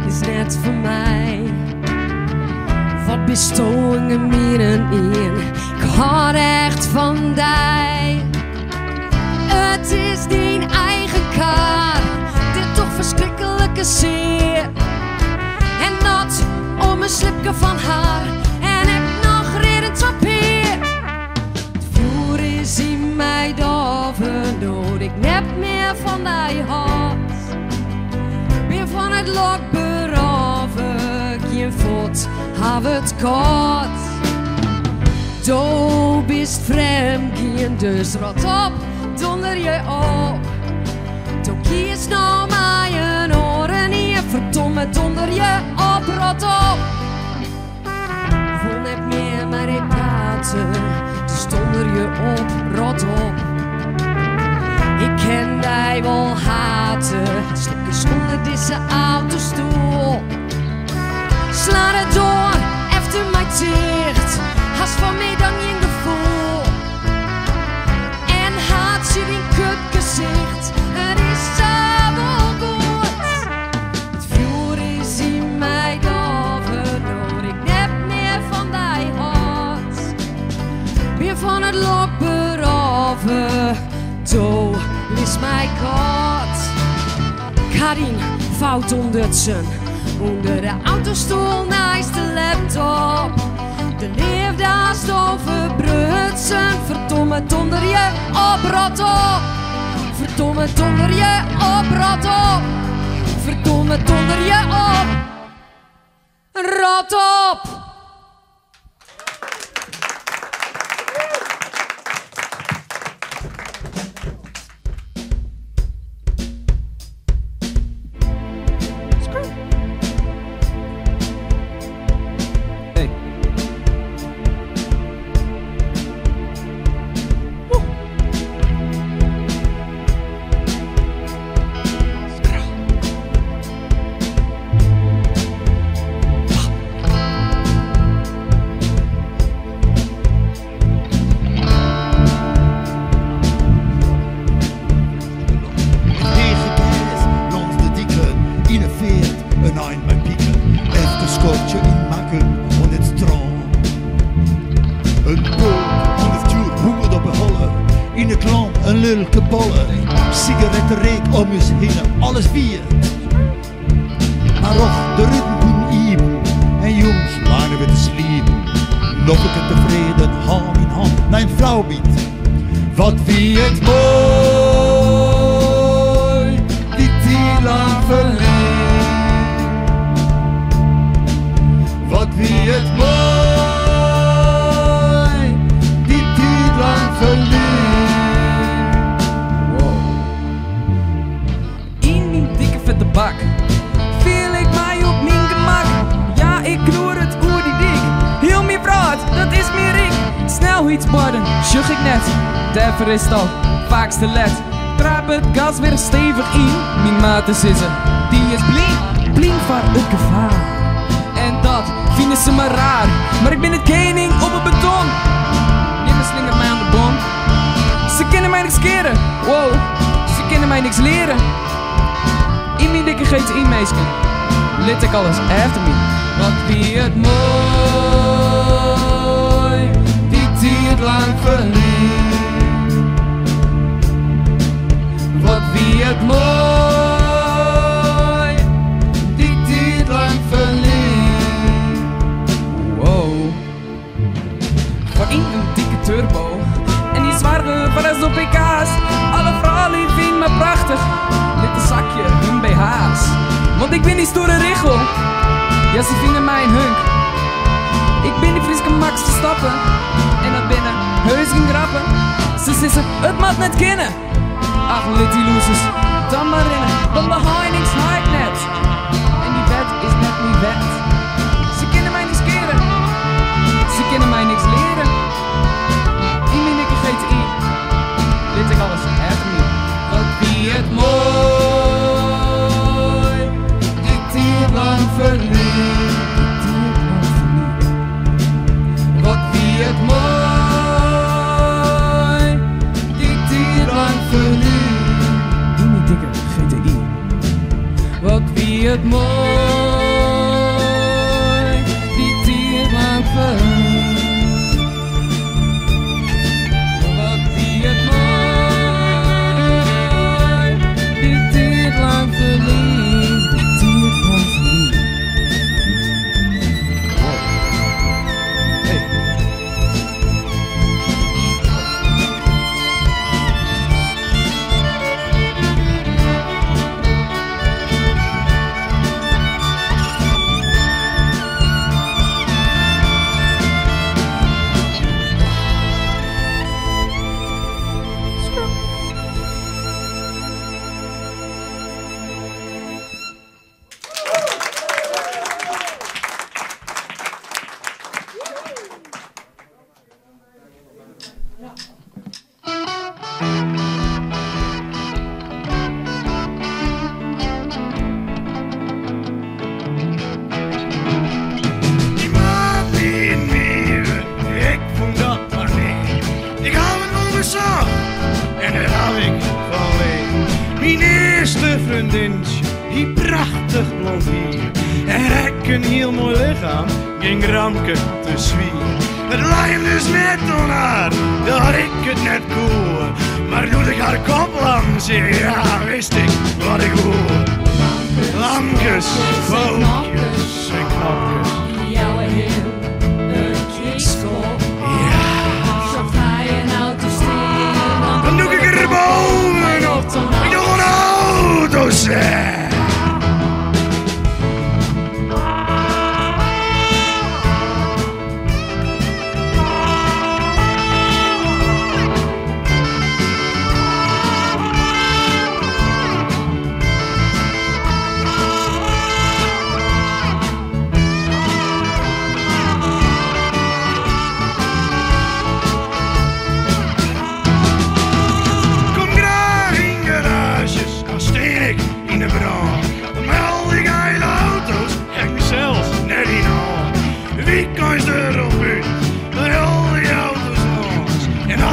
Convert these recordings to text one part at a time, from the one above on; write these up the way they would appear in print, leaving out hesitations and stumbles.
is net voor mij. Wat bestoningen middenin, ik hou echt van die. Het is die eigen kaart, dit toch verschrikkelijke zeer. En dat om een slipje van haar, en ik nog redend op hier. Het vuur is in mij doven dood, ik nep meer van die hart. Ben van het lok beroven, geen voet, hab het kort. Do bist vreemd, geen dus rot op, donder je op. Do kies nou mijn oren hier, verdomme donder je op, rot op. Voel net meer maar ik praten, dus donder je op, rot op. Ik ken die wel haten, stukjes onder deze autostoel. Sla het door, efter mij dicht, haast van mij dan in gevoel. En haat je die kutgezicht, het is zo goed. Het vuur is in mij doven dood, ik nep meer van die hart. Meer van het lok beroven, do is mij kort. Karin fout onderdsen, onder de autostoel naast de laptop. De leefdaast overbrutsen, verdomme donder je op, rot op. Verdomme donder je op, rot op. Verdomme donder je op, rot op. Sigarettenreek om ons heen, alles viert. Maar och, de ritme doen even, en jongens waren we te sliepen. Nog een tevreden, hand in hand, naar een vrouw biedt. Wat wie het mooi, die tijd lang verleed. Wat wie het mooi, die tijd lang verleed. Bak. Viel ik mij op mijn gemak? Ja, ik roer het oer die dik. Heel mijn brood, dat is meer ik. Snelheidsborden, schuch ik net. Daarvoor is het al vaakst te let. Trap het gas weer stevig in. Mijn maat is er, die is blind voor het gevaar. En dat vinden ze maar raar. Maar ik ben het koning op het beton. Niemand slingert mij aan de bom. Ze kunnen mij niks keren. Wow, ze kunnen mij niks leren. In mijn dikke GTI-meisken lit ik alles after me. Wat wie het mooi, die tijd lang verleed. Wat wie het mooi, die tijd lang verleed. Wow. Voor een dikke turbo en die zware van op pk's. Alle vrouwen vinden me prachtig. Dit een zakje, hun BH's. Want ik ben die stoere richel. Ja, ze vinden mij een hunk. Ik ben die Frieske Max te stappen. En dat binnen, heus geen grappen. Ze zissen, het mag net kennen. Ach, litty losers, dan maar rennen. Want behind niks haak net. En die wet is net niet wet. Ze kunnen mij niks keren. Ze kunnen mij niks leren. In mijn dikke GTI lit ik alles after me. Wat wie het mooi, die tijd lang verleed. Wat wie het mooi, die tijd lang verleed. In die dikke GTI. Wat wie het mooi. vriendinnetje, die prachtig blond hier. En ik een heel mooi lichaam, ging Ramke te zwier. Het lijm dus net aan haar, dat ik het net cool. Maar toen ik haar kop lang zie, ja, wist ik wat ik hoor. Lamkes, voetjes en knopjes. Jouw heel een kiekskop. Zo ga je nou te stil. Dan doe ik er bovenop. Ik doe een auto zeg.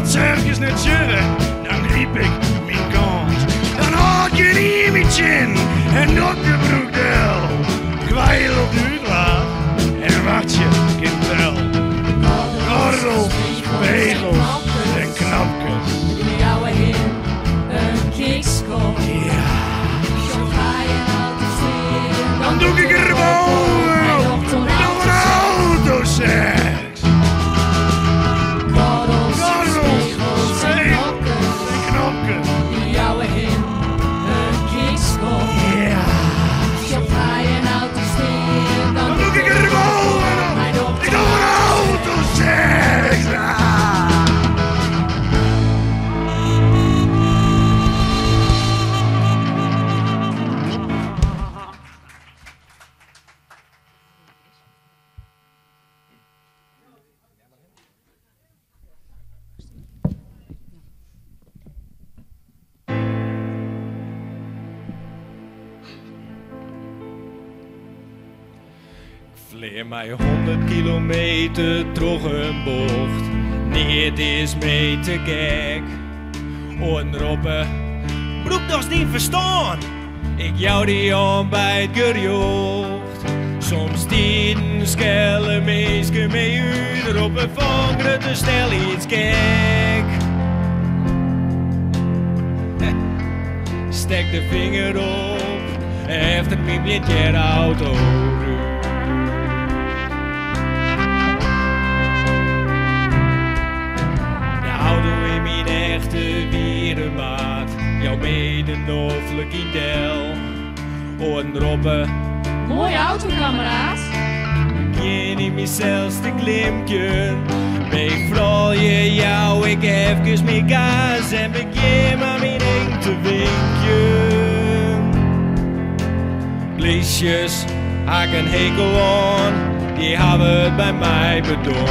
Circus net zitten, dan riep ik mijn kans. Dan had je een image in en op de broekdel. Kwijl op de uitlaat en wat je kind wel. Gordels, pegels en knapjes. Jouw heel een kiekskop. Ja, Zo ga je nou te stil. dan doe ik er bovenop. Nog een auto zeg. Vleer mij 100 kilometer terug een bocht. Nee, het is mee te gek. Onroepen, broek nog niet verstaan. Ik jou die aan bij het gejocht. Soms dienen schelle mensen mee u erop en vangen te snel iets gek. Stek de vinger op, heeft het piepje je auto. Wierenmaat, jouw medenoffelijk idel. Oornroppen, Mooie auto, kameraad. ken in mezelf te glimken. Ik vooral je jou, ik even meer gas en begin maar mijn ding te winken. Bliesjes, haak een hekel aan, die hebben het bij mij bedoeld.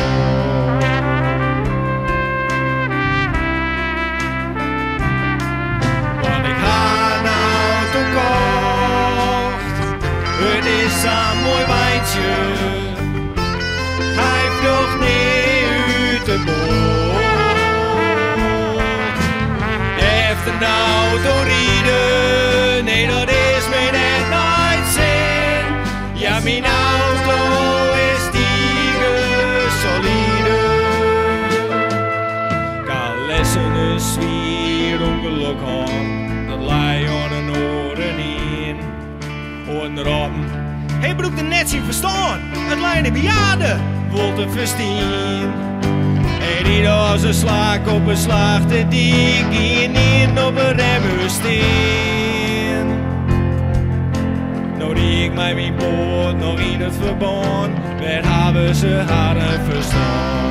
Het is een mooi wijntje, hij vloog niet uit de boot. Heeft een auto rijden, nee dat is me net nooit zin. Ja, mijn auto is dieren solide. Kan lessen een zwier ongeluk aan, dat lei aan een oren in. Oornroppen, hij broek de net zien verstaan, het lijnen bejaarden, wordt te verstaan. En die als een slaak op een slag te dik, in op een remmen steen. Nou die ik mij mijn poort nog in het verband, werd hebben ze haren verstaan.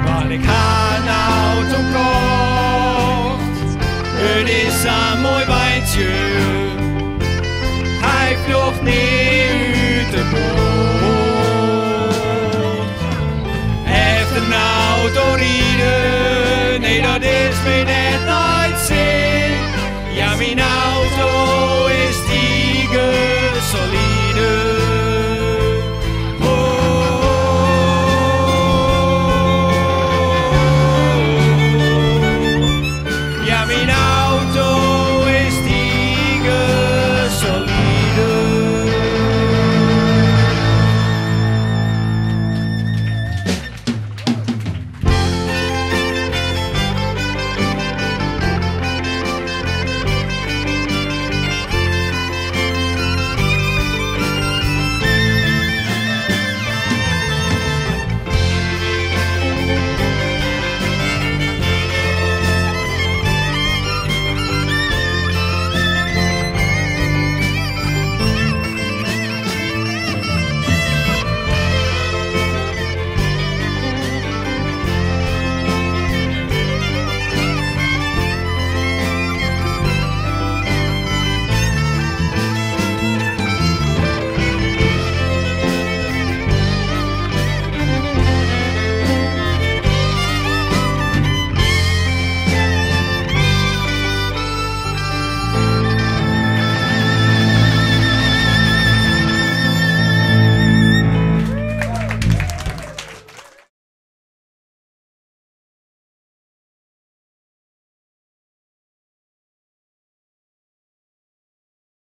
Want ik ga een auto kocht, het is een mooi wijntje, hij vloog niet uit de boot. Heeft een auto rijden, nee dat is me net nooit zin. Ja, mijn auto is diger solide.